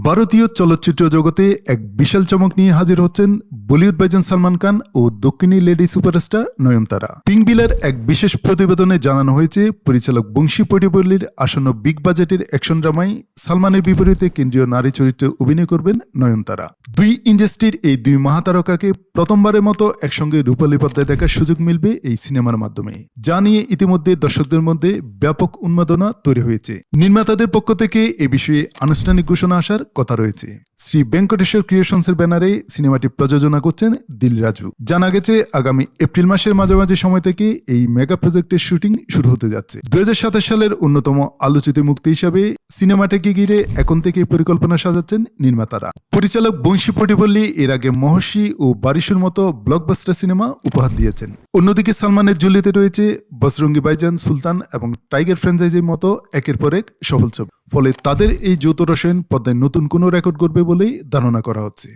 ভারতীয় চলচ্চিত্র জগতে এক বিশাল চমক নিয়ে হাজির হচ্ছেন বলিউড ভাইজান সালমান খান ও দক্ষিণী লেডি সুপারস্টার নয়নতারা। পিঙ্কবিলার এক বিশেষ প্রতিবেদনে জানানো হয়েছে, পরিচালক বংশী পটিপল্লির আসন্ন বিগ বাজেটের অ্যাকশন ড্রামায় সালমানের বিপরীতে কেন্দ্রীয় নারী চরিত্রে অভিনয় করবেন নয়নতারা। দুই ইন্ডাস্ট্রির এই দুই মহাতারকাকে প্রথমবারের মতো একসঙ্গে রূপালী পর্দায় দেখার সুযোগ মিলবে এই সিনেমার মাধ্যমে, যা নিয়ে ইতিমধ্যে দর্শকদের মধ্যে ব্যাপক উন্মাদনা তৈরি হয়েছে। নির্মাতাদের পক্ষ থেকে এ বিষয়ে আনুষ্ঠানিক ঘোষণা আসার কথা রয়েছে। শ্রী ভেঙ্কটেশ্বর ক্রিয়েশনসের ব্যানারে সিনেমাটি প্রযোজনা করছেন দিল রাজু। জানা গেছে, আগামী এপ্রিল মাসের মাঝামাঝি সময় থেকে এই মেগা প্রজেক্টের শুটিং শুরু হতে যাচ্ছে। 2027 সালের অন্যতম আলোচিত মুক্তি হিসাবে সিনেমাটাকে ঘিরে এখন থেকে পরিকল্পনা সাজাচ্ছেন নির্মাতারা। পরিচালক বংশী পটিপল্লি এর আগে মহর্ষি ও বারিশুর মতো ব্লকবাস্টার সিনেমা উপহার দিয়েছেন। অন্যদিকে সালমানের ঝুলিতে রয়েছে বজরঙ্গি ভাইজান, সুলতান এবং টাইগার ফ্র্যাঞ্চাইজির মতো একের পর এক সফল ছবি। ফলে তাদের এই যৌথ রসায়ন পর্দায় নতুন কোনো রেকর্ড করবে বলেই ধারণা করা হচ্ছে।